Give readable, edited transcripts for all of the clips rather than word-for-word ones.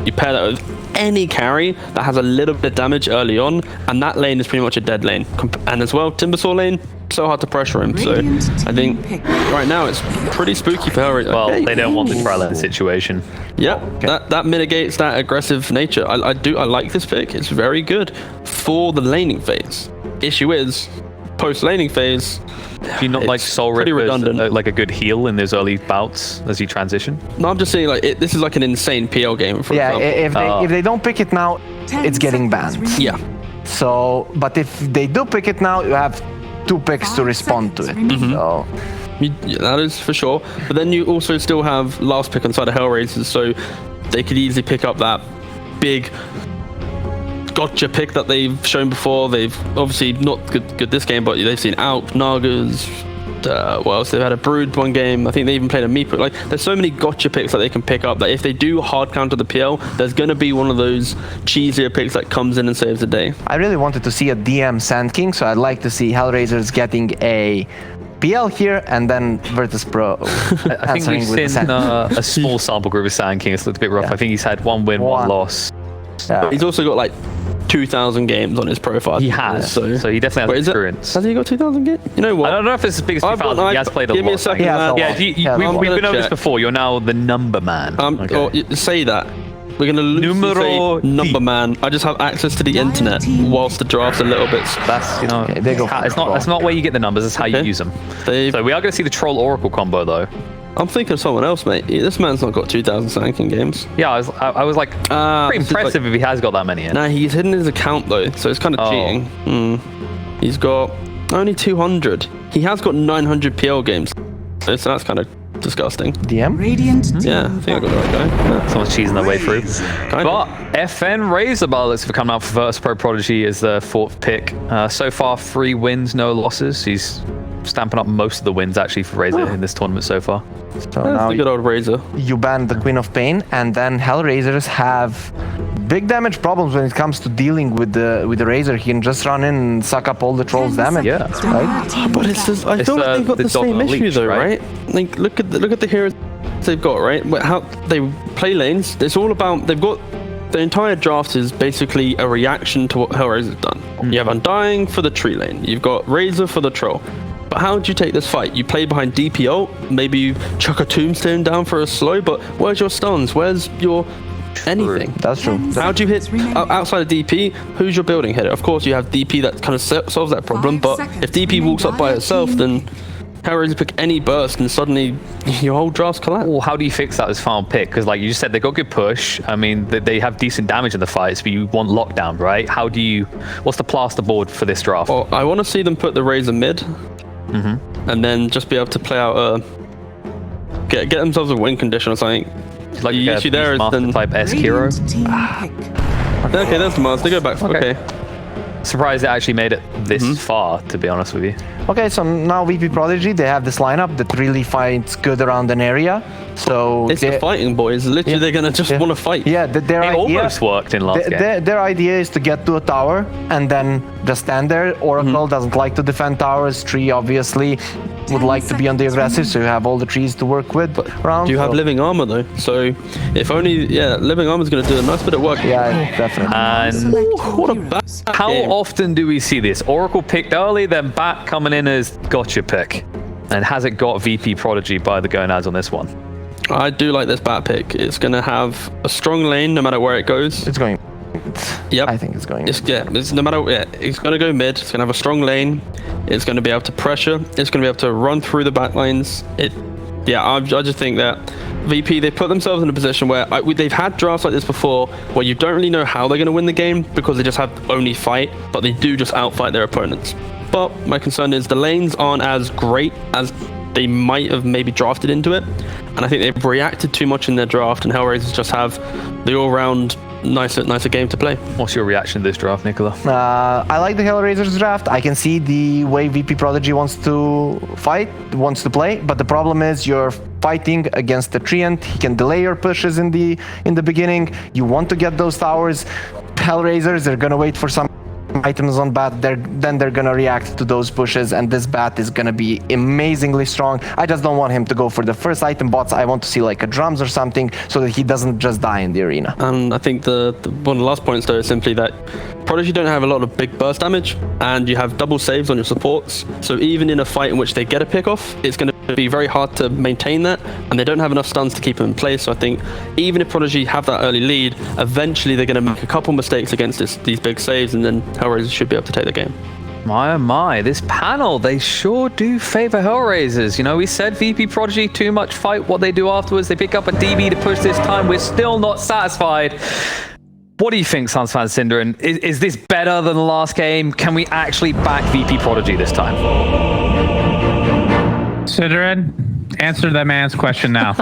You pair that with any carry that has a little bit of damage early on, and that lane is pretty much a dead lane. And as well, Timbersaw lane, so hard to pressure him. So I think right now it's pretty spooky for HellRaisers. Well, they don't want the trial situation. Yeah, that mitigates that aggressive nature. I like this pick. It's very good for the laning phase. Issue is, post laning phase, do you not like Soul Rip as like a good heal in those early bouts as you transition? No, I'm just saying like this is like an insane PL game. For example. If they don't pick it now, it's getting banned. Yeah. So, but if they do pick it now, you have 2 picks to respond to it. So. Yeah, that is for sure. But then you also still have last pick on side of HellRaisers, so they could easily pick up that big gotcha pick that they've shown before. They've obviously not good this game, but they've seen Alp, Nagas, what else? They've had a Brood one game. I think they even played a Meepo. Like, there's so many gotcha picks that they can pick up that if they do hard counter the PL, there's going to be one of those cheesier picks that comes in and saves the day. I really wanted to see a DM Sand King, so I'd like to see HellRaisers getting a PL here and then Virtus.Pro. I think we've seen a small sample group of Sand King. It's looked a bit rough. Yeah. I think he's had 1 win, 1 loss. Yeah. He's also got like 2,000 games on his profile. He has, so he definitely has experience. Has he got 2,000 games? You know what? I don't know if it's as big as 2,000. He has played a lot. Give me a second. We've been over this before. You're now the number man. Say that. We're going to lose number man. I just have access to the internet whilst the draft's a little bit. That's, you know, it's not where you get the numbers, it's how you use them. So we are going to see the Troll Oracle combo though. I'm thinking of someone else, mate. This man's not got 2,000 Sand King games. Yeah, I was like, pretty impressive if he has got that many in. Nah, he's hidden his account though, so it's kind of cheating. He's got only 200. He has got 900 PL games, so that's kind of disgusting. DM? Yeah, I think I got the right guy. Yeah. Someone's cheesing their way through. But HellRaisers looks to be coming out for VP.Prodigy as the 4th pick. So far, 3 wins, no losses. He's stamping up most of the wins actually for Razor in this tournament so far. So now the good old Razor. You ban the Queen of Pain, and then HellRaisers have big damage problems when it comes to dealing with the Razor. He can just run in and suck up all the Troll's damage. Yeah, right. But it's just, I feel like they've got the same issue though, right? Like look at the heroes they've got, right? How they play lanes. It's all about the entire draft is basically a reaction to what HellRaisers done. You have Undying for the tree lane. You've got Razor for the Troll. But how do you take this fight? You play behind DP ult, maybe you chuck a tombstone down for a slow, but where's your stuns? Where's your anything? That's true. How do you hit outside of DP? Who's your building hitter? Of course, you have DP that kind of solves that problem, but if DP walks up by itself, then HellRaisers pick any burst and suddenly your whole draft's collapse. Well, how do you fix that as final pick? Because like you just said, they got good push. I mean, they have decent damage in the fights, but you want lockdown, right? What's the plasterboard for this draft? Well, I want to see them put the Razor mid. And then just be able to play out get themselves a win condition or something. Like the issue there is then type S hero. Okay, that's the Mars. They go back. Okay. Surprised it actually made it this far, to be honest with you. Okay, so now VP.Prodigy, they have this lineup that really fights good around an area. So it's the fighting boys. Literally, they're gonna just want to fight. Yeah, their idea almost worked in last game. Their idea is to get to a tower and then just stand there. Oracle doesn't like to defend towers. Tree obviously would like to be on the aggressive, so you have all the trees to work with around. Do you have living armor though? So if only, living armor is going to do a nice bit of work. Yeah, definitely. And what a bad how often do we see this? Oracle picked early, then back coming in as gotcha pick. And has it got VP.Prodigy by the gonads on this one? I do like this bat pick. It's going to have a strong lane no matter where it goes. It's going. Yep. I think it's going. It's no matter. It's going to go mid. It's going to have a strong lane. It's going to be able to pressure. It's going to be able to run through the back lines. I just think that VP, they put themselves in a position where they've had drafts like this before where you don't really know how they're going to win the game because they just have only fight, but they do just outfight their opponents. But my concern is the lanes aren't as great as they might have maybe drafted into it, and I think they've reacted too much in their draft, and HellRaisers just have the all-round nicer game to play. What's your reaction to this draft, Nicola? I like the HellRaisers draft. I can see the way VP.Prodigy wants to play, but the problem is you're fighting against the Treant. He can delay your pushes in the beginning. You want to get those towers. HellRaisers, they're gonna wait for some items on bat, then they're gonna react to those pushes, and this bat is gonna be amazingly strong. I just don't want him to go for the first item bots. I want to see like a drums or something so that he doesn't just die in the arena. And I think the one of the last points though is simply that Prodigy don't have a lot of big burst damage, and you have double saves on your supports. So even in a fight in which they get a pick off, it's going to be very hard to maintain that, and they don't have enough stuns to keep them in place. So I think even if Prodigy have that early lead, eventually they're going to make a couple mistakes against these big saves, and then HellRaisers should be able to take the game. My, oh my, this panel, they sure do favor HellRaisers. You know, we said VP.Prodigy, too much fight. What they do afterwards, they pick up a DB to push this time. We're still not satisfied. What do you think, Sunsfan Cinderin? Is this better than the last game? Can we actually back VP.Prodigy this time? Cinderin, answer that man's question now.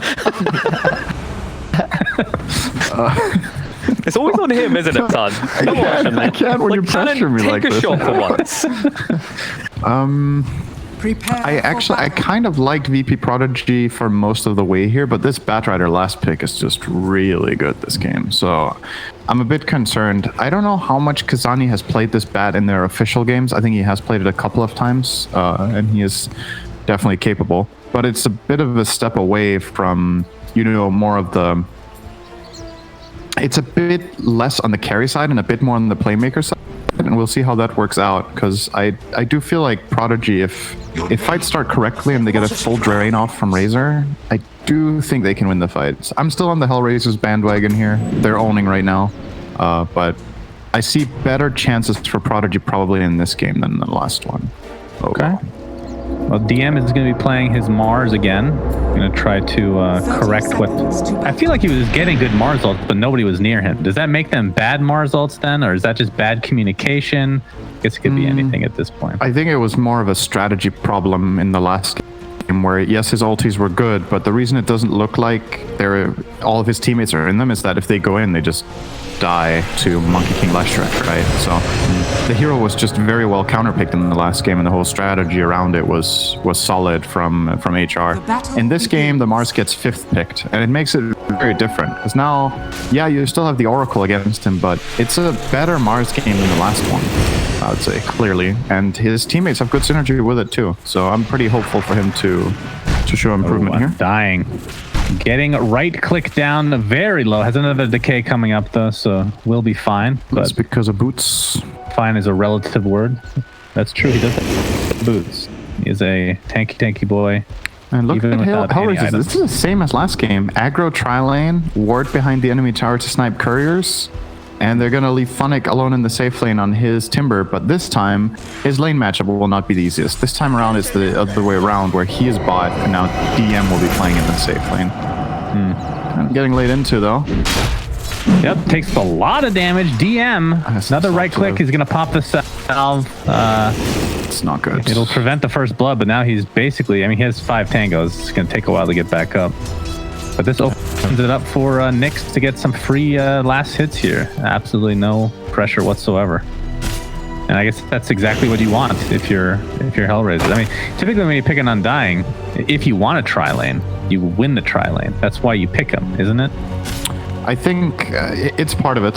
It's always on him, isn't it, son? Come on. I can't when you pressure me like this. Take a shot for once. I kind of liked VP.Prodigy for most of the way here, but this Batrider last pick is just really good this game. So I'm a bit concerned. I don't know how much Kazani has played this bat in their official games. I think he has played it a couple of times, and he is definitely capable. But it's a bit of a step away from, you know, more of the... It's a bit less on the carry side and a bit more on the playmaker side. And we'll see how that works out, because I do feel like Prodigy, if fights start correctly and they get a full drain off from Razor, I do think they can win the fights. I'm still on the HellRaisers bandwagon here. They're owning right now. But I see better chances for Prodigy probably in this game than the last one. Okay. Well, DM is going to be playing his Mars again. Going to try to correct what... I feel like he was getting good Mars ults, but nobody was near him. Does that make them bad Mars ults then, or is that just bad communication? I guess it could be anything at this point. I think it was more of a strategy problem in the last game where, yes, his ultis were good, but the reason it doesn't look like all of his teammates are in them is that if they go in, they just die to Monkey King Leshrac, right? So the hero was just very well counterpicked in the last game, and the whole strategy around it was solid from HR. In this game, the Mars gets 5th picked, and it makes it very different. Because now, yeah, you still have the Oracle against him, but it's a better Mars game than the last one, I would say, clearly. And his teammates have good synergy with it too. So I'm pretty hopeful for him to show improvement here. Dying. Getting right click down very low. Has another decay coming up though, so we'll be fine. That's because of boots. Fine is a relative word. That's true. He does have boots. He is a tanky boy. And look at HellRaisers. This is the same as last game. Aggro tri-lane, ward behind the enemy tower to snipe couriers, and they're going to leave Funnick alone in the safe lane on his Timber, but this time, his lane matchup will not be the easiest. This time around, it's the other way around, where he is bot, and now DM will be playing in the safe lane. I'm getting laid into, though. Yep, takes a lot of damage. DM, another right click, he's going to pop the salve. It's not good. It'll prevent the first blood, but now he's basically, I mean, he has 5 tangos. It's going to take a while to get back up. But this opens it up for Nyx to get some free last hits here. Absolutely no pressure whatsoever. And I guess that's exactly what you want if you're HellRaisers. I mean, typically when you pick an Undying, if you want a tri-lane, you win the tri-lane. That's why you pick them, isn't it? I think it's part of it.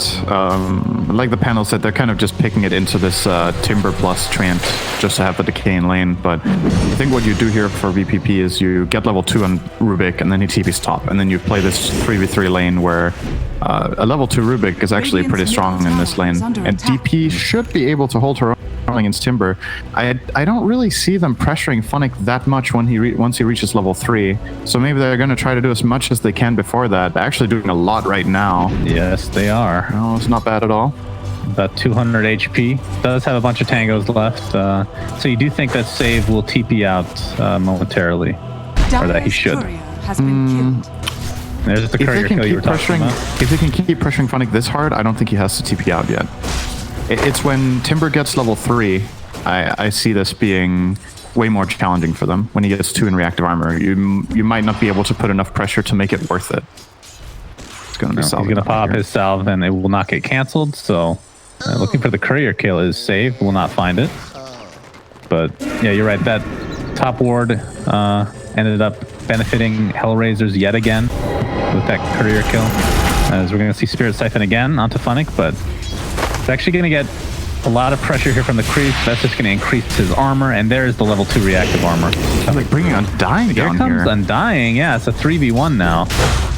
Like the panel said, they're kind of just picking it into this Timber plus Treant just to have the decay in lane. But I think what you do here for VPP is you get level 2 on Rubik, and then he TP's top. And then you play this 3v3 lane where a level 2 Rubik is actually pretty strong in this lane. And DP should be able to hold her own against Timber. I don't really see them pressuring Funnick that much when once he reaches level 3. So maybe they're going to try to do as much as they can before that. They're actually doing a lot right now. Yes, they are. No, it's not bad at all. About 200 HP. Does have a bunch of tangos left. So you do think that save will TP out momentarily? Or that he should? There's the courier kill you were talking about. If they can keep pressuring Funnick this hard, I don't think he has to TP out yet. It's when Timber gets level 3, I see this being way more challenging for them. When he gets 2 in reactive armor, you might not be able to put enough pressure to make it worth it. It's going to be salve. He's going to pop his salve and it will not get cancelled, so looking for the courier kill is safe. Will not find it. But yeah, you're right. That top ward ended up benefiting HellRaisers yet again with that courier kill. As we're going to see Spirit Siphon again onto Funnick, but it's actually going to get A lot of pressure here from the creeps. That's just going to increase his armor, and there's the level 2 reactive armor. I'm like bringing Undying Here down comes here. Undying. Yeah, it's a 3v1 now.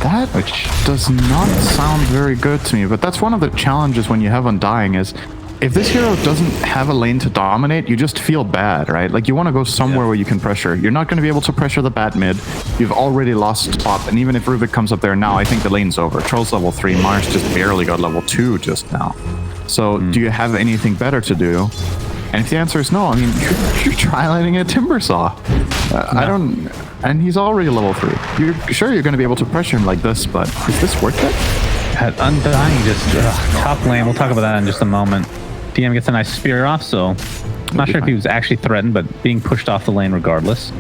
That does not sound very good to me, but that's one of the challenges when you have Undying is if this hero doesn't have a lane to dominate, you just feel bad, right? Like you want to go somewhere where you can pressure. You're not going to be able to pressure the bat mid. You've already lost top, and even if Rubik comes up there now, I think the lane's over. Troll's level 3, Mars just barely got level 2 just now. So do you have anything better to do? And if the answer is no, I mean, you're tri-laning a Timbersaw. I don't... And he's already level 3. You're going to be able to pressure him like this, but is this worth it? Undying just top lane. We'll talk about that in just a moment. DM gets a nice spear off, so I'm not sure if he was actually threatened, but being pushed off the lane regardless.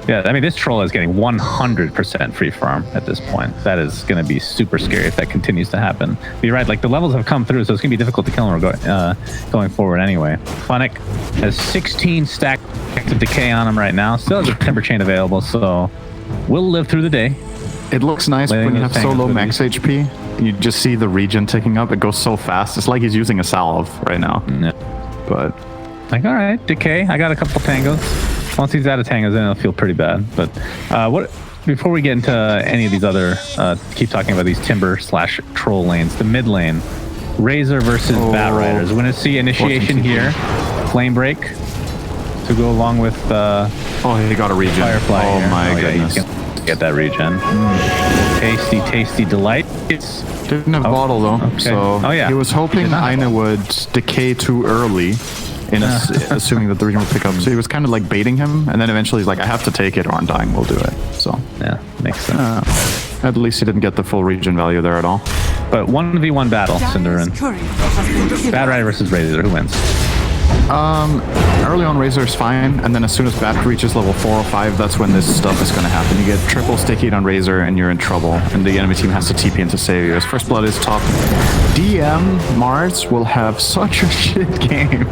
Yeah, I mean, this troll is getting 100% free farm at this point. That is going to be super scary if that continues to happen. But you're right, like the levels have come through, so it's going to be difficult to kill him going forward anyway. Funnick has 16 stack of decay on him right now. Still has a Timber Chain available, so will live through the day. It looks nice when you have so low max HP. You just see the regen ticking up. It goes so fast. It's like he's using a salve right now. Yeah. But like, all right, decay. I got a couple tangos. Once he's out of tangos, then it'll feel pretty bad. But before we get into any of these other, keep talking about these Timber/troll lanes, the mid lane, Razor versus Bat-Riders. We're going to see initiation here. Flame Break to go along with he got a regen. Firefly. Oh here. my goodness. Yeah, he's gonna get that regen. Tasty, tasty delight. Didn't have bottle though. Okay. So he was hoping Aina would decay too early, assuming that the regen would pick up. So he was kind of like baiting him, and then eventually he's like, I have to take it or Undying will do it. So yeah, makes sense. At least he didn't get the full regen value there at all. But 1v1 battle, Cinderin. Bat-Rider versus Razor, who wins? Early on Razor is fine, and then as soon as Bat reaches level 4 or 5, that's when this stuff is going to happen. You get triple stickied on Razor and you're in trouble, and the enemy team has to TP in to save you. As First Blood is top, DM Mars will have such a shit game.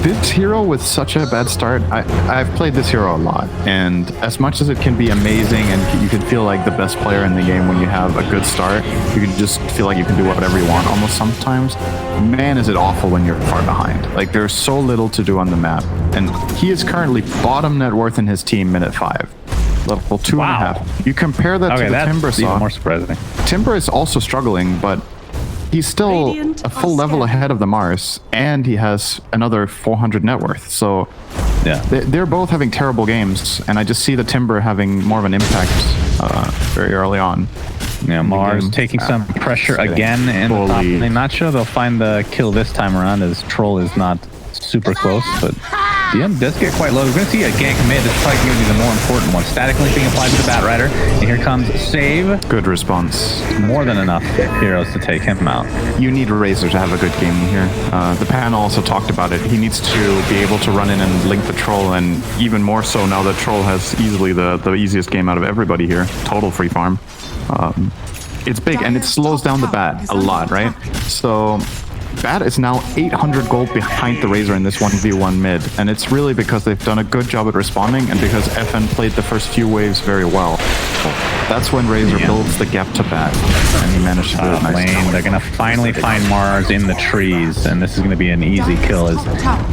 This hero with such a bad start, I've played this hero a lot, and as much as it can be amazing and you can feel like the best player in the game when you have a good start, you can just feel like you can do whatever you want almost sometimes. Man, is it awful when you're far behind. Like, there's so little to do on the map, and he is currently bottom net worth in his team minute 5. Level 2.5. You compare that to the Timbersaw. Even more surprising. Timber is also struggling, but he's still a full level ahead of the Mars, and he has another 400 net worth. So yeah, they're both having terrible games, and I just see the Timber having more of an impact very early on. Yeah, Mars taking some pressure again in the top. I'm not sure they'll find the kill this time around, as Troll is not super close, but DM does get quite low. We're going to see a gank mid. That's probably going to be the more important one. Static link being applied to the Bat-Rider, and here comes Save. Good response. More than enough heroes to take him out. You need Razor to have a good game here. The panel also talked about it. He needs to be able to run in and link the Troll, and even more so now that Troll has easily the easiest game out of everybody here. Total free farm. It's big, and it slows down the Bat a lot, right? So Bat is now 800 gold behind the Razor in this 1v1 mid, and it's really because they've done a good job at responding, and because FN played the first few waves very well. That's when Razor builds the gap to Bat, and he managed to do it nicely. They're going to finally find Mars in the trees, and this is going to be an easy kill as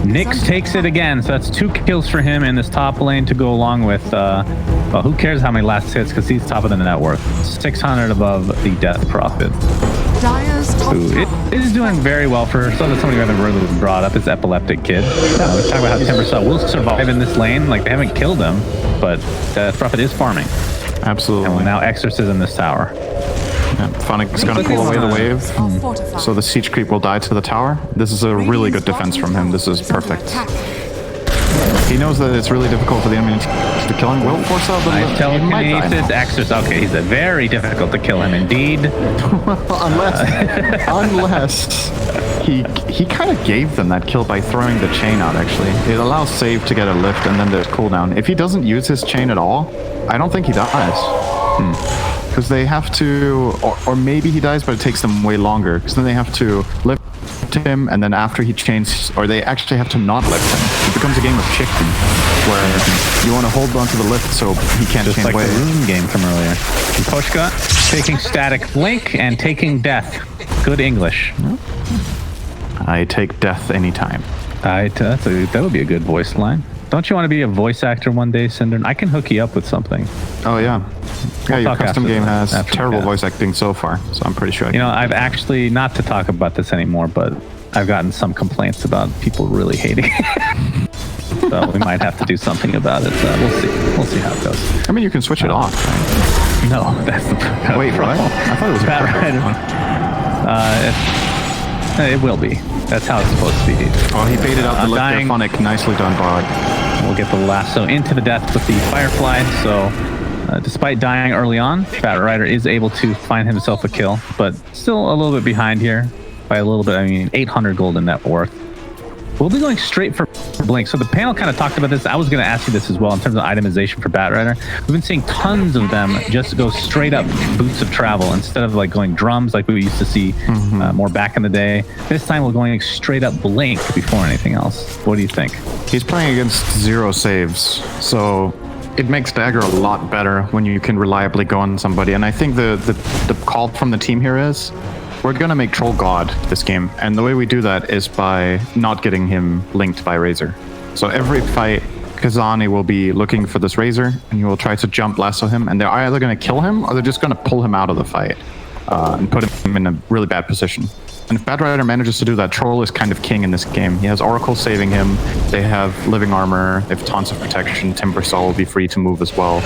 Nyx takes it again. So that's 2 kills for him in this top lane to go along with, well, who cares how many last hits, because he's top of the net worth. 600 above the Death Prophet. Who is doing very well for somebody we haven't really brought up, is Epileptic Kid. Let's talk about how Timbersaw will survive in this lane. Like, they haven't killed him, but Death Prophet is farming. Absolutely. And will now Exorcism this tower. Yeah, Funnick's going to pull away the wave, so the siege creep will die to the tower. This is a really good defense from him. This is perfect. He knows that it's really difficult for the enemy to kill him. Will force out the telekinesis, Exorcism. Okay, he's very difficult to kill him indeed. unless he kind of gave them that kill by throwing the chain out, actually. It allows Save to get a lift, and then there's cooldown. If he doesn't use his chain at all, I don't think he dies. Because they have to, or maybe he dies, but it takes them way longer. Because then they have to lift him, and then after he chains, or they actually have to not lift him. It becomes a game of chicken, where you want to hold on to the lift so he can't just chain like away. The Rune game from earlier. Pushka taking Static Blink and taking Death. Good English. I take death anytime. That would be a good voice line. Don't you want to be a voice actor one day, Cinder? I can hook you up with something. Oh yeah. Yeah, your custom game has terrible that. voice acting so far, so I'm pretty sure. You know, I've actually, not to talk about this anymore, but I've gotten some complaints about people really hating it. So we might have to do something about it. We'll see how it goes. I mean, you can switch it off. Right? No, that's the Wait, problem. what? I thought it was a Rider. It will be. That's how it's supposed to be. Oh, he baited out the lift there, Phonic. Nicely done, Bod. We'll get the lasso into the death with the Firefly. So, despite dying early on, Bat Rider is able to find himself a kill, but still a little bit behind here by a little bit. I mean, 800 gold in net worth. We'll be going straight for Blink. So the panel kind of talked about this. I was going to ask you this as well in terms of itemization for Bat Rider. We've been seeing tons of them just go straight up boots of travel instead of like going drums like we used to see more back in the day. This time we're going straight up Blink before anything else. What do you think? He's playing against 0 saves, so it makes Dagger a lot better when you can reliably go on somebody. And I think the call from the team here is, we're going to make Troll God this game, and the way we do that is by not getting him linked by Razor. So every fight, Kazani will be looking for this Razor, and you will try to jump lasso him, and they're either going to kill him, or they're just going to pull him out of the fight and put him in a really bad position. And if Bat Rider manages to do that, Troll is kind of king in this game. He has Oracle saving him, they have living armor, they have tons of protection, Timbersaw will be free to move as well.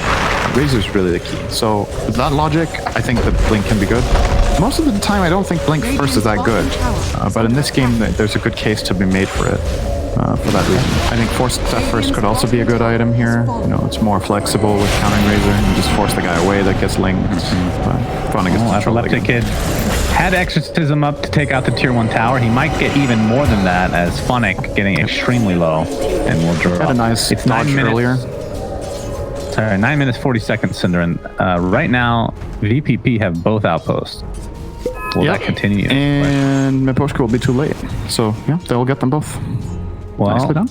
Razor's really the key. So with that logic, I think that Blink can be good. Most of the time, I don't think Blink first is that good, but in this game, there's a good case to be made for it. For that reason, I think Force Step first could also be a good item here. You know, it's more flexible with countering Razor. You just force the guy away that gets linked. Epileptic Kid had Exorcism up to take out the tier 1 tower. He might get even more than that as Phonic getting extremely low, and we'll draw. Had a nice dodge earlier. Sorry, 9 minutes 40 seconds, Cinder. And right now, VPP have both outposts. Will that continue? And Pushka will be too late. So yeah, they'll get them both. Well,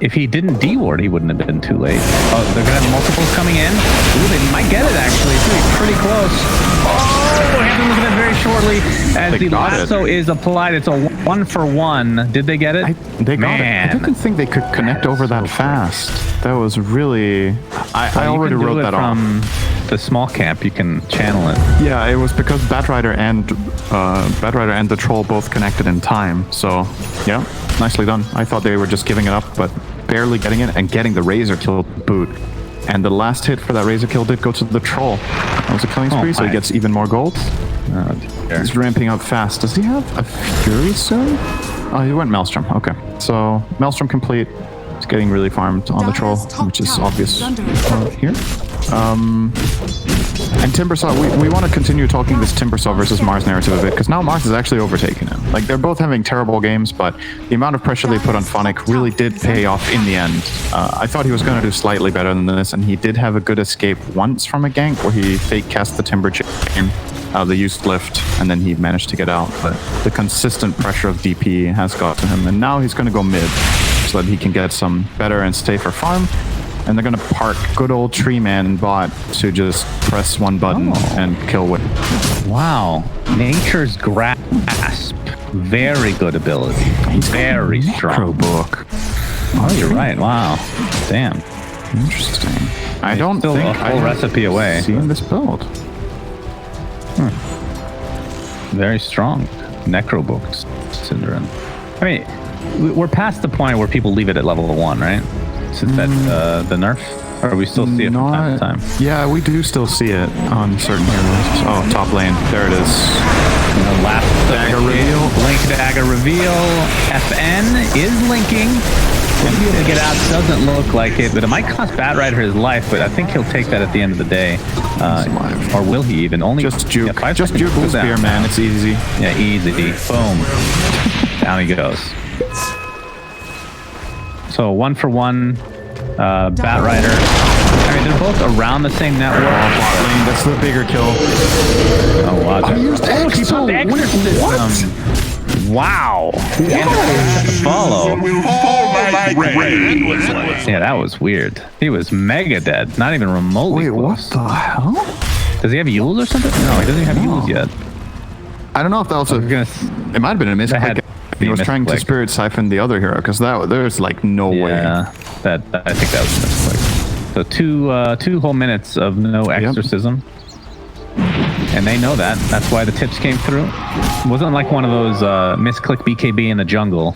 if he didn't D-ward, he wouldn't have been too late. Oh, they're going to have multiples coming in. Ooh, they might get it, actually. It's going to be pretty close. Oh, we have to look at it very shortly as the lasso is applied. It's a 1-for-1. Did they get it? They got it. I didn't think they could connect over that fast. That was really... I already wrote that off. From the small camp, you can channel it. Yeah, it was because Bat Rider and the Troll both connected in time. So, yeah, nicely done. I thought they were just giving it up, but barely getting it and getting the Razor kill boot. And the last hit for that Razor kill did go to the Troll. That was a killing spree, so he gets even more gold. He's ramping up fast. Does he have a Fury soon? Oh, he went Maelstrom. Okay. So, Maelstrom complete. He's getting really farmed on the Troll, which is obvious here. And Timbersaw, we want to continue talking this Timbersaw versus Mars narrative a bit, because now Mars is actually overtaking him. Like, they're both having terrible games, but the amount of pressure they put on Phonic really did pay off in the end. I thought he was going to do slightly better than this, and he did have a good escape once from a gank where he fake cast the Timber Chain, the used lift, and then he managed to get out. But the consistent pressure of DP has got to him, and now he's going to go mid so that he can get some better and stay for farm. And they're going to park good old Tree Man bot to just press one button and kill with. Wow. Nature's Grasp. Very good ability. He's very strong. Book. Oh, you're right. Wow. Damn. Interesting. I don't still think a whole recipe away. Seeing this build. Very strong. Necrobooks, Cinderin. I mean, we're past the point where people leave it at level 1, right? Since that the nerf, or we still see it from time to time? Yeah, we do still see it on certain heroes. Oh, top lane, there it is. The last dagger reveal. Link dagger reveal. FN is linking. Maybe he'll get out. Doesn't look like it, but it might cost Bat Rider his life. But I think he'll take that at the end of the day. Or will he even? Only just juke. Yeah, just juke the spear, man. It's easy. Yeah, easy. Boom. Down he goes. So 1-for-1, Bat Rider. I mean, they're both around the same network. That's the bigger kill. Oh, wow. I used Exorcism. Wow. Follow. Yeah, that was weird. He was mega dead. Not even remotely close. What the hell? Does he have Yules or something? No, he doesn't even have Yules yet. I don't know if that was it might have been a misclick. he was trying to spirit siphon the other hero, because there's like no way. Yeah, I think that was a misclick. So two whole minutes of no exorcism. And they know that. That's why the tips came through. It wasn't like one of those misclick BKB in the jungle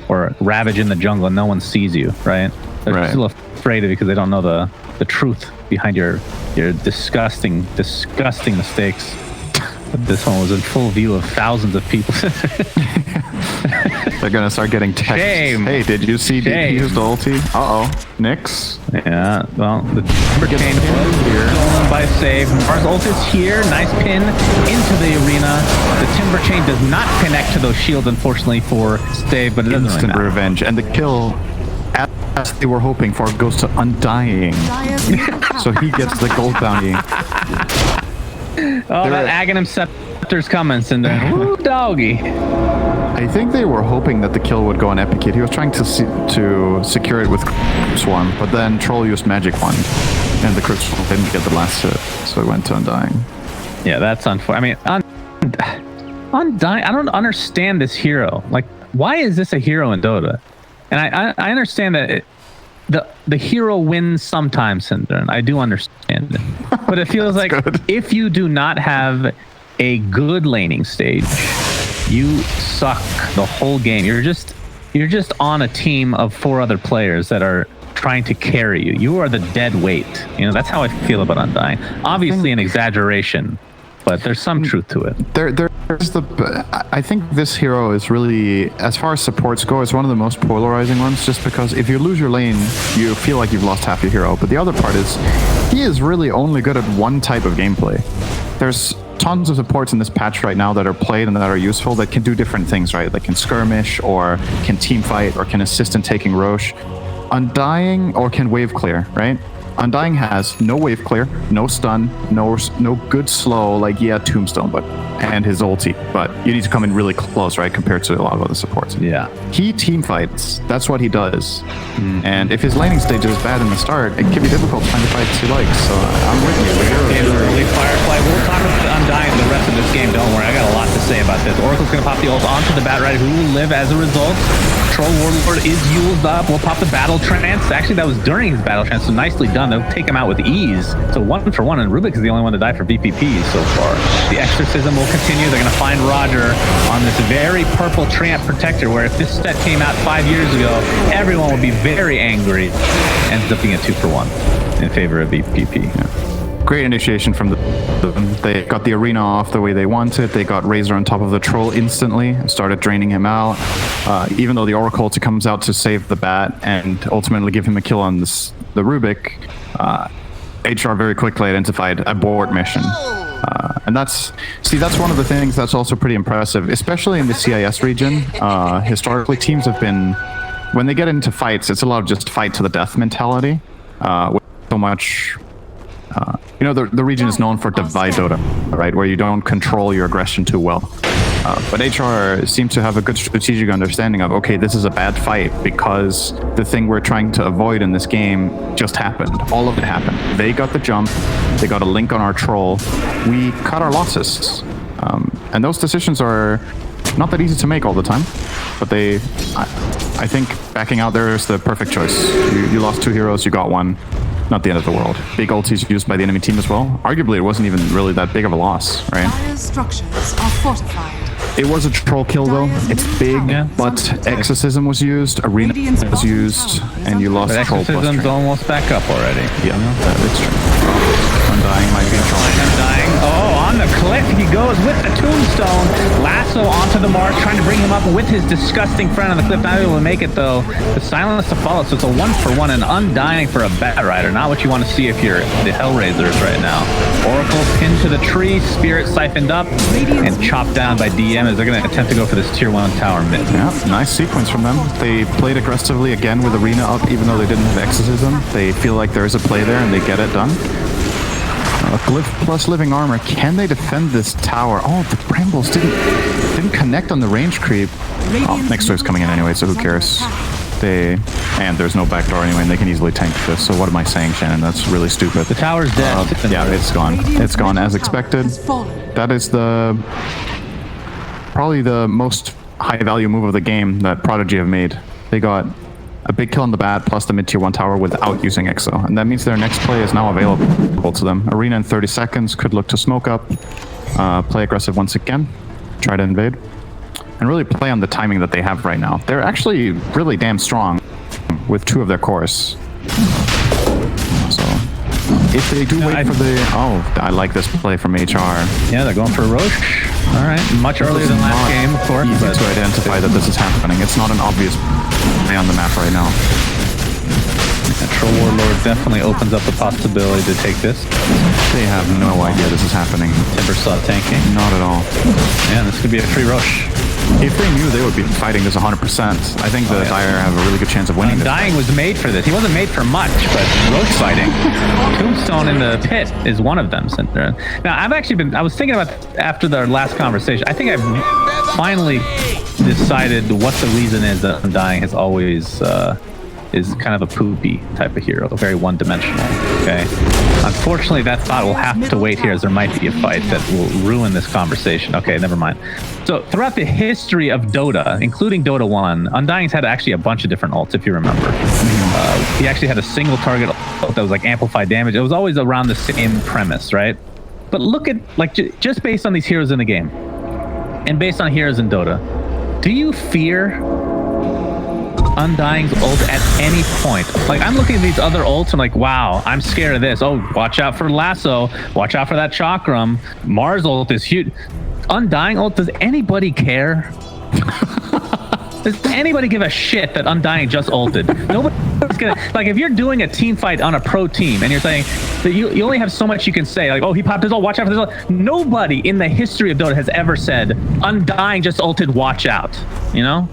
or Ravage in the jungle and no one sees you, right? They're still afraid of you because they don't know the truth behind your disgusting mistakes. But this one was in full view of thousands of people. They're gonna start getting texts. Shame. Hey, did you see DP used the ulti? Nyx. Yeah, well, the timber chain was stolen by save. Mars ult is here. Nice pin into the arena. The timber chain does not connect to those shields, unfortunately, for save, but it doesn't Instant really matter. revenge, and the kill, as they were hoping for, goes to Undying. So he gets the gold bounty. Oh, that Aghanim Scepter's coming, Cinder. Woo, doggy. I think they were hoping that the kill would go on Epicate. He was trying to secure it with Swarm, but then Troll used Magic Wand, and the Crypt Swarm didn't get the last hit, so it went to Undying. Yeah, that's unfortunate. I mean, Undying, I don't understand this hero. Like, why is this a hero in Dota? And I understand that the hero wins sometimes, Cinder, and I do understand it. But it feels like if you do not have a good laning stage, you suck the whole game. You're just on a team of 4 other players that are trying to carry you. You are the dead weight. You know, that's how I feel about Undying. Obviously an exaggeration, but there's some truth to it. I think this hero is really, as far as supports go, it's one of the most polarizing ones, just because if you lose your lane, you feel like you've lost half your hero. But the other part is, he is really only good at one type of gameplay. There's tons of supports in this patch right now that are played and that are useful, that can do different things, right? They can skirmish, or can team fight, or can assist in taking Roche. Undying, or can wave clear, right? Undying has no wave clear, no stun, no good slow, like, Tombstone, and his ulti, but you need to come in really close, right, compared to a lot of other supports. Yeah. He team fights, that's what he does. And if his laning stage is bad in the start, it can be difficult to find the fights he likes, so I'm with you. Early Firefly. We'll talk about Undying the rest of this game, don't worry, I got a lot to say about this. Oracle's gonna pop the ult onto the Batrider, who will live as a result. Troll Warlord is used up. We'll pop the Battle Trance. Actually, that was during his Battle Trance, so nicely done. They'll take him out with ease. So 1-for-1, and Rubik is the only one to die for VPP so far. The Exorcism will continue. They're going to find Roger on this very purple Tramp Protector, where if this set came out 5 years ago, everyone would be very angry. Ends up being a 2-for-1 in favor of VPP. Yeah. Great initiation from they got the arena off the way they wanted. They got Razor on top of the Troll instantly and started draining him out. Even though the Oracle comes out to save the Bat and ultimately give him a kill on the Rubik, HR very quickly identified abort mission. And that's one of the things that's also pretty impressive, especially in the CIS region. Historically, teams have been, when they get into fights, it's a lot of just fight to the death mentality. With so much, the region is known for divide Dota, right, where you don't control your aggression too well. But HR seems to have a good strategic understanding of, okay, this is a bad fight because the thing we're trying to avoid in this game just happened. All of it happened. They got the jump. They got a link on our Troll. We cut our losses. And those decisions are not that easy to make all the time. But I think backing out there is the perfect choice. You lost 2 heroes, you got 1. Not the end of the world. Big ultis used by the enemy team as well. Arguably, it wasn't even really that big of a loss, right? Dire's structures are fortified. It was a Troll kill though. It's big, but Exorcism was used, Arena was used, and you lost Troll plus Exorcism's almost back up already. Yeah, that's true. Undying might be in trouble. Undying. Oh, on the cliff he goes with the Tombstone. Lasso onto the mark, trying to bring him up with his disgusting friend on the cliff. Not able to make it though. The silence to follow, so it's a 1-for-1 and Undying for a Batrider. Not what you want to see if you're the HellRaisers right now. Oracle pinned to the tree, Spirit siphoned up, and chopped down by DM as they're going to attempt to go for this tier 1 tower mid. Yeah, nice sequence from them. They played aggressively again with Arena up, even though they didn't have Exorcism. They feel like there is a play there and they get it done. Glyph plus living armor. Can they defend this tower? Oh, the Brambles didn't connect on the range creep. Oh, next wave's coming in anyway, so who cares? And there's no backdoor anyway, and they can easily tank this. So what am I saying, Shannon? That's really stupid. The tower's dead. Yeah, it's gone. It's gone as expected. That is probably the most high-value move of the game that Prodigy have made. They got a big kill on the bat plus the mid-tier 1 tower without using EXO. And that means their next play is now available to them. Arena in 30 seconds, could look to smoke up, play aggressive once again, try to invade, and really play on the timing that they have right now. They're actually really damn strong with 2 of their cores. So if they do wait for the... Oh, I like this play from HR. Yeah, they're going for a Roche. All right, much earlier than last game, of course. Easy to identify that this is happening. It's not an obvious play on the map right now. Troll Warlord definitely opens up the possibility to take this. They have no idea this is happening. Timber saw tanking. Not at all. Yeah, this could be a free rush. If they knew, they would be fighting this 100%. I think the Dire have a really good chance of winning this. Dying was made for this. He wasn't made for much, but Roche fighting. Tombstone in the pit is one of them. Now, I was thinking about after the last conversation, I think I've finally decided what the reason is that Undying has always is kind of a poopy type of hero, very one-dimensional, okay? Unfortunately, that thought will have to wait here as there might be a fight that will ruin this conversation. Okay, never mind. So throughout the history of Dota, including Dota 1, Undying's had actually a bunch of different ults, if you remember. He actually had a single target ult that was like amplified damage. It was always around the same premise, right? But look at, like, just based on these heroes in the game, and based on heroes in Dota, do you fear Undying's ult at any point? Like, I'm looking at these other ults and like, wow, I'm scared of this. Oh, watch out for Lasso. Watch out for that Chakram. Mars ult is huge. Undying ult, does anybody care? Does anybody give a shit that Undying just ulted? Nobody's gonna, like, if you're doing a team fight on a pro team and you're saying that you only have so much you can say, like, oh, he popped his ult, watch out for this ult. Nobody in the history of Dota has ever said, Undying just ulted, watch out. You know?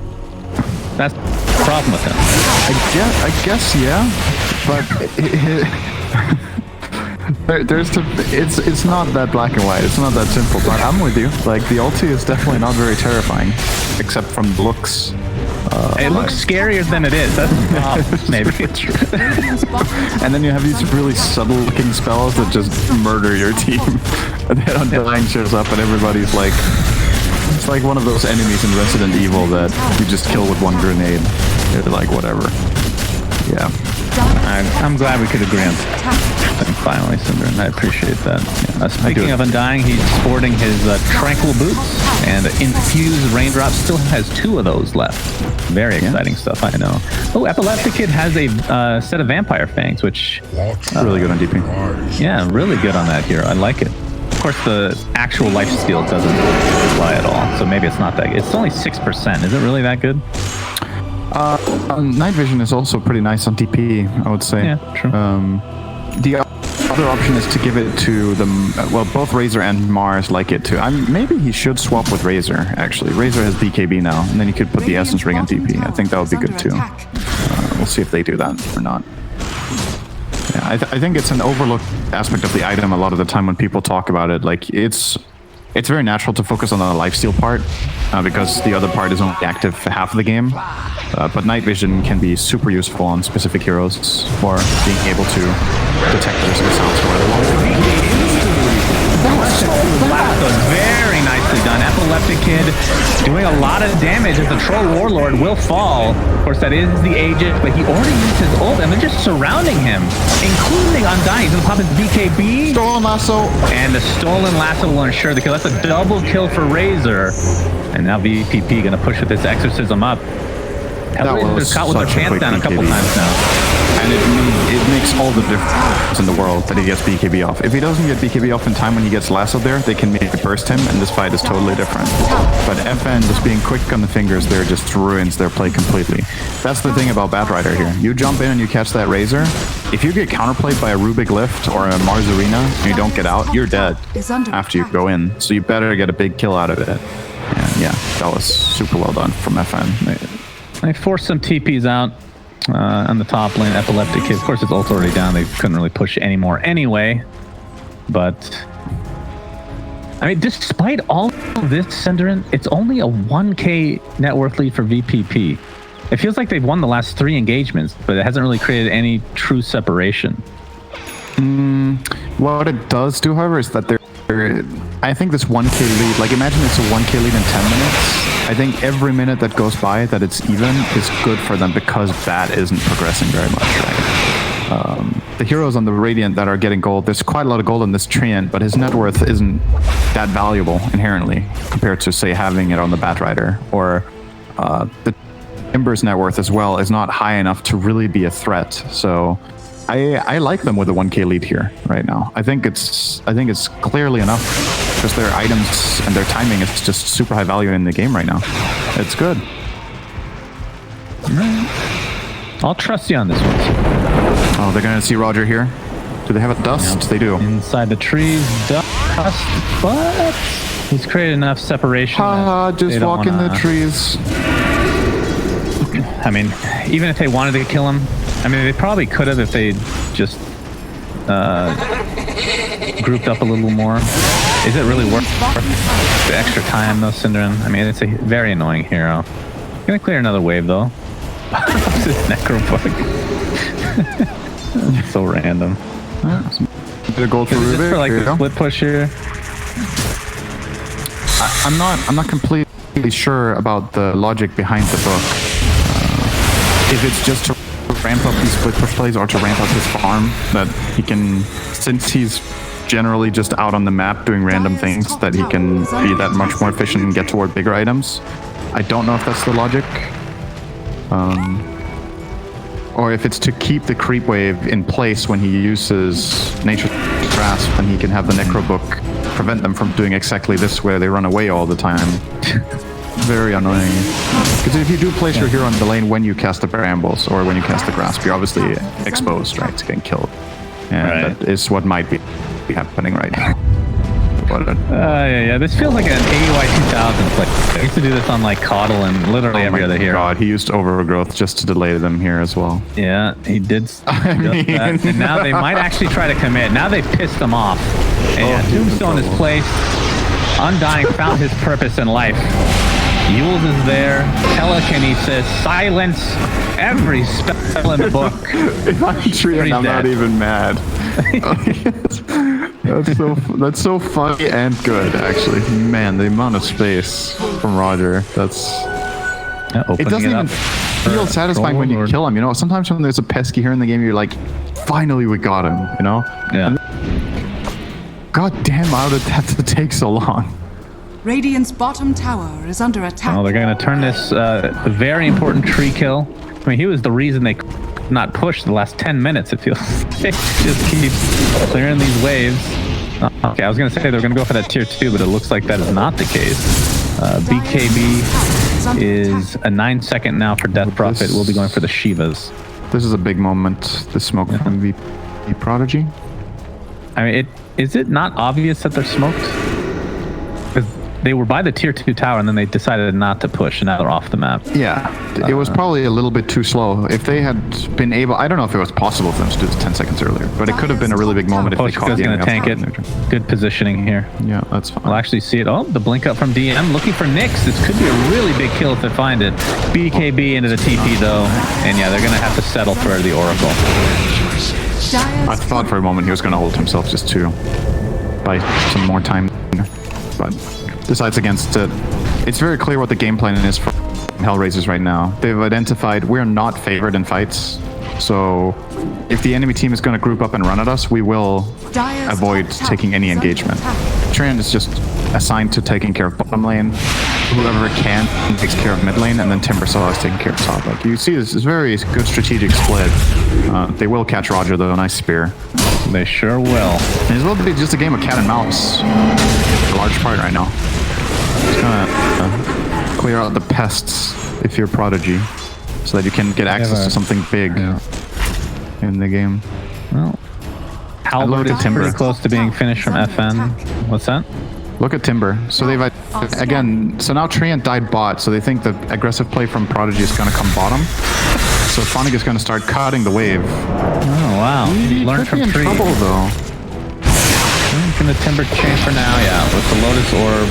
That's the problem with him. I guess, yeah, but it's not that black and white. It's not that simple. But I'm with you. Like, the ulti is definitely not very terrifying, except from looks. It looks scarier than it is. That's the problem, maybe. And then you have these really subtle-looking spells that just murder your team. And then Undying shows up, and everybody's like. It's like one of those enemies in Resident Evil that you just kill with one grenade. They're like, whatever. Yeah. I'm glad we could agree on something finally, Synderen. I appreciate that. Yeah. Speaking of Undying, he's sporting his Tranquil Boots, and Infused Raindrop still has 2 of those left. Very exciting stuff, I know. Oh, Epileptic Kid has a set of Vampire Fangs, which... really good on DP. Yeah, really good on that hero. I like it. Of course, the actual lifesteal doesn't apply at all, so maybe it's not that good. It's only 6%. Is it really that good? Night Vision is also pretty nice on DP, I would say. Yeah, true. The other option is to give it to them. Well, both Razor and Mars like it too. Maybe he should swap with Razor, actually. Razor has BKB now, and then you could put the Essence Ring on DP. I think that would be good too. We'll see if they do that or not. Yeah, I think it's an overlooked aspect of the item a lot of the time when people talk about it. Like, it's very natural to focus on the lifesteal part because the other part is only active for half of the game. But Night Vision can be super useful on specific heroes for being able to detect risk of sounds for it. Very nicely done. Epileptic Kid doing a lot of damage as the Troll Warlord will fall. Of course, that is the agent, but he already used his ult, and they're just surrounding him, including Undying. He's going to pop his BKB. Stolen Lasso. And the Stolen Lasso will ensure the kill. That's a double kill for Razor. And now VPP going to push with this Exorcism up. HellRaisers caught with their pants down a couple times now. And it makes all the difference in the world that he gets BKB off. If he doesn't get BKB off in time when he gets Lasso there, they can maybe burst him, and this fight is totally different. But FN just being quick on the fingers there just ruins their play completely. That's the thing about Batrider here. You jump in and you catch that Razor. If you get counterplayed by a Rubik Lift or a Mars Arena and you don't get out, you're dead after you go in. So you better get a big kill out of it. And yeah, that was super well done from FN. They forced some TPs out on the top lane. Epileptic Kid, of course, it's ult already down. They couldn't really push anymore anyway. But I mean, despite all of this, Synderen, it's only a 1k net worth lead for VPP. It feels like they've won the last 3 engagements, but it hasn't really created any true separation. What it does do, however, is that they're I think this 1k lead, like imagine it's a 1k lead in 10 minutes. I think every minute that goes by that it's even is good for them because Bat isn't progressing very much, right? The heroes on the Radiant that are getting gold, there's quite a lot of gold in this Treant, but his net worth isn't that valuable inherently compared to, say, having it on the Batrider. Or the Timber's net worth as well is not high enough to really be a threat. So I like them with a 1k lead here right now. I think it's clearly enough because their items and their timing is just super high value in the game right now. It's good. I'll trust you on this one. Oh, they're gonna see Roger here. Do they have a dust? Yeah. They do. Inside the trees, dust, but he's created enough separation. Just walk in the trees. I mean, even if they wanted to kill him, I mean, they probably could have if they just grouped up a little more. Is it really worth the extra time, though, Synderen? I mean, it's a very annoying hero. Gonna clear another wave, though. What's this necrobug? So random. Bit of gold for Is Rubik. this for like the split push here? I'm not completely sure about the logic behind the book. If it's just to ramp up these split push plays or to ramp up his farm, that he can, since he's generally just out on the map doing random things, that he can be that much more efficient and get toward bigger items. I don't know if that's the logic. Or if it's to keep the creep wave in place when he uses Nature's Grasp, and he can have the Necro Book prevent them from doing exactly this where they run away all the time. Very annoying. Because if you do place your hero on the lane when you cast the Brambles or when you cast the Grasp, you're obviously exposed, right, to getting killed. And that is what might be happening right now. Yeah. This feels like an AUI 2000 play. I used to do this on like Coddle and literally every other hero. God, he used Overgrowth just to delay them here as well. Yeah, he did that. And now they might actually try to commit. Now they've pissed them off. And Tombstone is placed. Undying found his purpose in life. Yules is there. Telekinesis. Silence. Every spell in the book. If I'm Treant, I'm not even mad. That's so funny and good, actually. Man, the amount of space from Roger, that's... it doesn't even feel satisfying when you kill him, you know? Sometimes when there's a pesky hero in the game, you're like, finally we got him, you know? Yeah. God damn, how did that take so long? Radiant's bottom tower is under attack. Oh, they're going to turn this very important tree kill. I mean, he was the reason they could not push the last 10 minutes, it feels. They just keep clearing these waves. Okay, I was going to say they were going to go for that tier 2, but it looks like that is not the case. BKB is a 9-second now for Death Prophet. We'll be going for the Shivas. This is a big moment, the smoke from VP.Prodigy. I mean, is it not obvious that they're smoked? Because they were by the tier 2 tower and then they decided not to push and now they're off the map. Yeah, it was probably a little bit too slow. If they had been able, I don't know if it was possible for them to do this 10 seconds earlier, but it could have been a really big moment if they caught the going to tank it. Good positioning here. Yeah, that's fine. We'll actually see it. Oh, the blink up from DM. Looking for Nyx. This could be a really big kill if they find it. BKB into the TP though. And yeah, they're going to have to settle for the Oracle. I thought for a moment he was going to hold himself just to buy some more time, but decides against it. It's very clear what the game plan is for HellRaisers right now. They've identified we're not favored in fights, so if the enemy team is going to group up and run at us, we will avoid taking any engagement. Treant is just assigned to taking care of bottom lane. Whoever can takes care of mid lane, and then Timbersaw is taking care of top. Like you see, this is very good strategic split. They will catch Roger though. Nice spear. They sure will. And it will be just a game of cat and mouse for a large part right now. Just gonna clear out the pests if you're Prodigy, so that you can get access to something big in the game. Well, Halberd is pretty close to being finished from FN. What's that? Look at Timber. So they've again. So now Treant died bot. So they think the aggressive play from Prodigy is going to come bottom. So Phonic is going to start cutting the wave. Oh wow! He learned from in trees. Trouble though. From the Timber chain for now, yeah. With the Lotus Orb,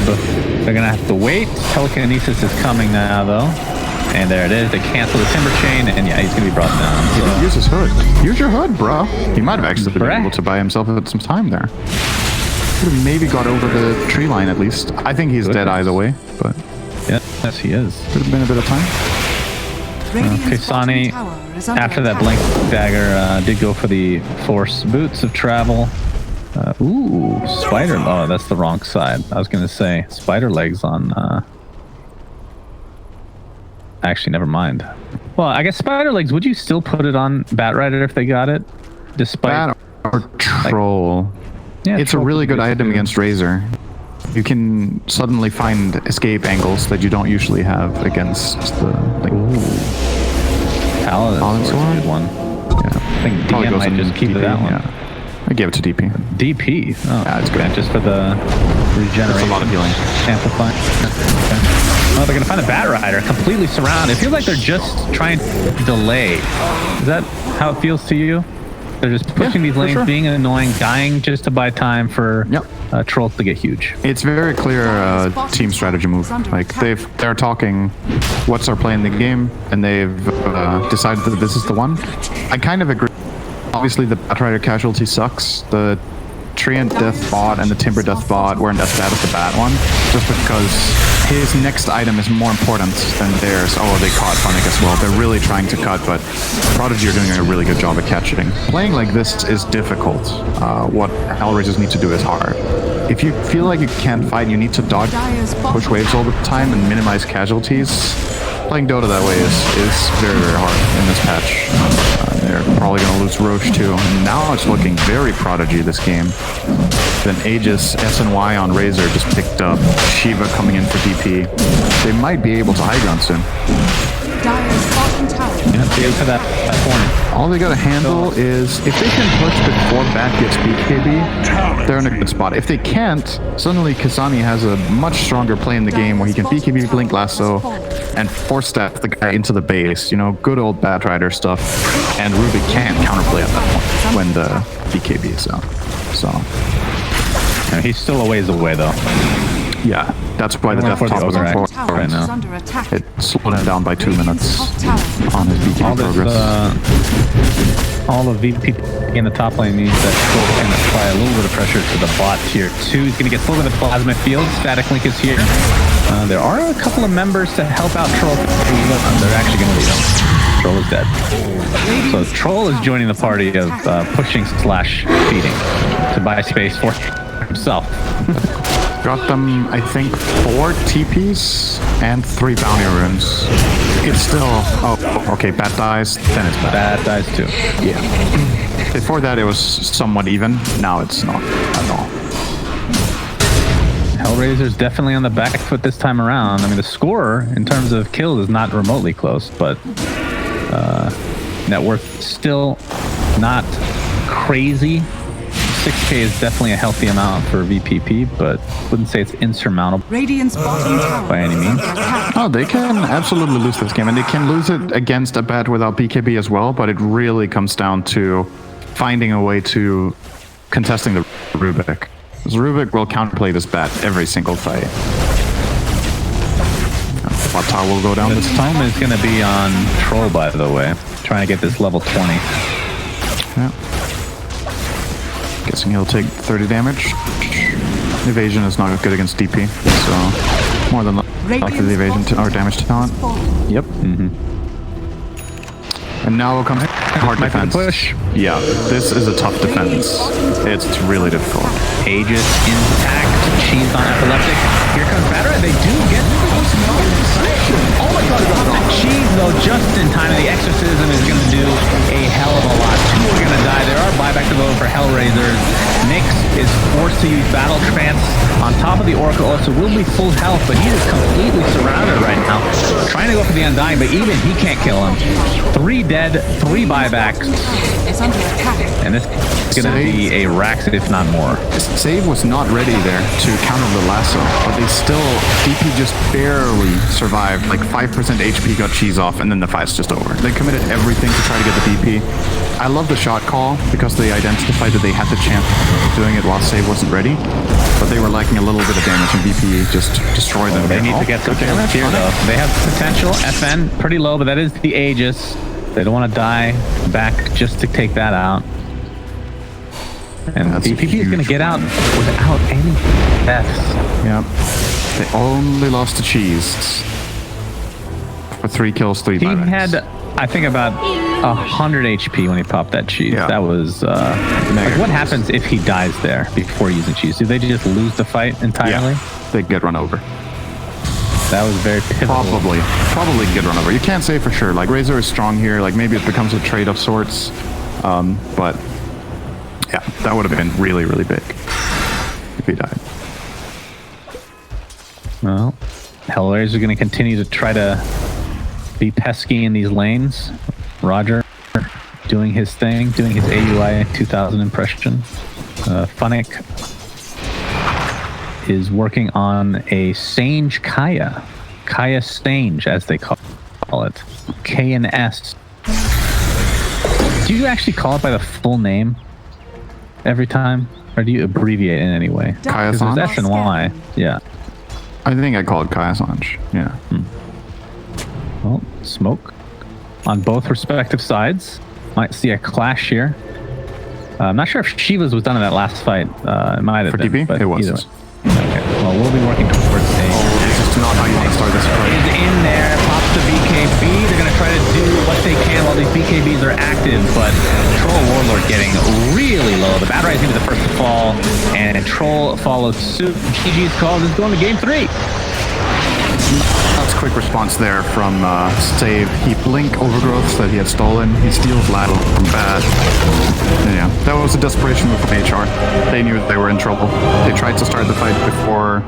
they're gonna have to wait. Telekinesis is coming now, though. And there it is. They cancel the Timber chain, and yeah, he's gonna be brought down. He didn't use his hood. Use your hood, bro. He might have actually been able to buy himself some time there. Could have maybe got over the tree line at least. I think he's dead either way, but Yeah, yes, he is. could have been a bit of time. Radiant's bottom Kasani, tower is under after that attack. blink dagger, did go for the force boots of travel. Ooh, spider. Oh, that's the wrong side. I was gonna say spider legs on. Actually, never mind. Well, I guess spider legs. Would you still put it on Batrider if they got it, despite? Bat or troll. Yeah, It's a troll really could good be item too. against Razor. You can suddenly find escape angles that you don't usually have against the. Like, Paladin Paladin sword's a sword? good one. yeah. I think Probably DM goes might on just keep DP, that one. Yeah. I gave it to DP. DP. Oh, Yeah, it's good. okay, just for the regeneration. It's a lot of healing. Amplifying. Okay. Oh, they're gonna find a Batrider completely surrounded. It feels like they're just trying to delay. Is that how it feels to you? They're just pushing these for lanes, sure. being annoying, dying just to buy time for Yep. trolls to get huge. It's very clear team strategy move. Like they're talking, what's our play in the game, and they've decided that this is the one. I kind of agree. Obviously, the Batrider casualty sucks. The Treant Death bot and the Timber Death bot weren't as bad as the Bat one, just because his next item is more important than theirs. Oh, they caught Funnick as well. They're really trying to cut, but Prodigy are doing a really good job at catching. Playing like this is difficult. What HellRaisers need to do is hard. If you feel like you can't fight, you need to dodge, push waves all the time, and minimize casualties. Playing Dota that way is very, very hard in this patch. They're probably going to lose Roche too. And now it's looking very Prodigy this game. Then Aegis, SNY on Razor just picked up. Shiva coming in for DP. They might be able to high ground soon. Dire's bottom tower. Aim for that point. All they got to handle is if they can push before Bat gets BKB, they're in a good spot. If they can't, suddenly Kasani has a much stronger play in the game where he can BKB Blink Lasso and force staff the guy into the base. You know, good old Batrider stuff. And Ruby can counterplay at that point when the BKB is out. So, Yeah, he's still a ways away though. yeah, that's why the death for the top was on overact. 4 Tower right is now. under attack. It slowed him down by 2 minutes Top tower. on his All BKB this, progress. all the VP in the top lane means that Troll can apply a little bit of pressure to the bot tier 2. He's going to get full of the plasma field. Static Link is here. There are a couple of members to help out Troll. They're actually going to leave him. Troll is dead. So Troll is joining the party of pushing / feeding to buy space for himself. Got them, I think, 4 TPs and 3 bounty runes. It's still... Oh, okay, Bat dies, then it's bad. That dies too. Yeah. Before that, it was somewhat even. Now it's not at all. HellRaisers definitely on the back foot this time around. I mean, the score in terms of kills is not remotely close, but net worth still not crazy. 6K is definitely a healthy amount for VPP, but wouldn't say it's insurmountable Radiant's bottom tower by any is means. under attack. Oh, they can absolutely lose this game, and they can lose it against a Bat without BKB as well, but it really comes down to finding a way to contesting the Rubik. Because Rubik will counterplay this Bat every single fight. Bot tower will go down The this time. tome is going to be on Troll, by the way, trying to get this level 20. Yeah. Guessing he'll take 30 damage. Evasion is not good against DP, so more than likely the evasion or damage talent. Yep. And now will come hard Might be the defense. push. Yeah, this is a tough defense. It's really difficult. Aegis intact, cheese on epileptic. Here comes Battera. They do get oh my god, cheese though just in time. The exorcism is going to do a hell of a lot. 2 are going to die. There are buybacks available for HellRaisers. Nyx is forced to use Battle Trance on top of the Oracle. Also will be full health, but he is completely surrounded right now. Trying to go for the Undying, but even he can't kill him. 3 dead, 3 buybacks, Is under attack. and this is going to be a Rax if not more. Save was not ready there to counter the lasso, but they still, DP just barely survived. Like 5% HP got cheese off, and then the fight's just over. They committed everything to try to get the DP. I love the shot call because they identified that they had the chance of doing it while Save wasn't ready, but they were lacking a little bit of damage, and VP just destroyed them. They need to get some damage here, though. They have potential. FN pretty low, but that is the Aegis. They don't want to die back just to take that out. And That's a VP is going to huge get out without any deaths. Yep. They only lost to Cheese for 3 kills, 3 He buybacks. had, I think, about 100 HP when he popped that cheese. Yeah. That was like, what happens if he dies there before using cheese? Do they just lose the fight entirely? Yeah, they get run over. That was very pivotal. Probably get run over. You can't say for sure. Like Razor is strong here. Like maybe it becomes a trade of sorts. But yeah, that would have been really, really big if he died. Well, HellRaisers are going to continue to try to be pesky in these lanes. Roger doing his thing, doing his AUI 2000 impression. Funnick is working on a Sange Kaya. Kaya Sange, as they call it. K and S. Do you actually call it by the full name every time? Or do you abbreviate in any way? Kaya Because there's Sange? S and Y. Yeah. I think I call it Kaya Sange. Yeah. Well, smoke on both respective sides. Might see a clash here. I'm not sure if Shiva's was done in that last fight. It might have For been. TP? But It was. either way. Okay. Well, we'll be working towards a... This is not how you want to start this fight. Is in there, pops the BKB. They're going to try to do what they can while these BKBs are active, but Troll Warlord getting really low. The Bad Rise is going to be the first to fall, and Troll follows suit. GG's call is going to game 3. That's a quick response there from Save. He blink Overgrowth that he had stolen. He steals Ladle from Bad. Yeah, that was a desperation move from HR. They knew they were in trouble. They tried to start the fight before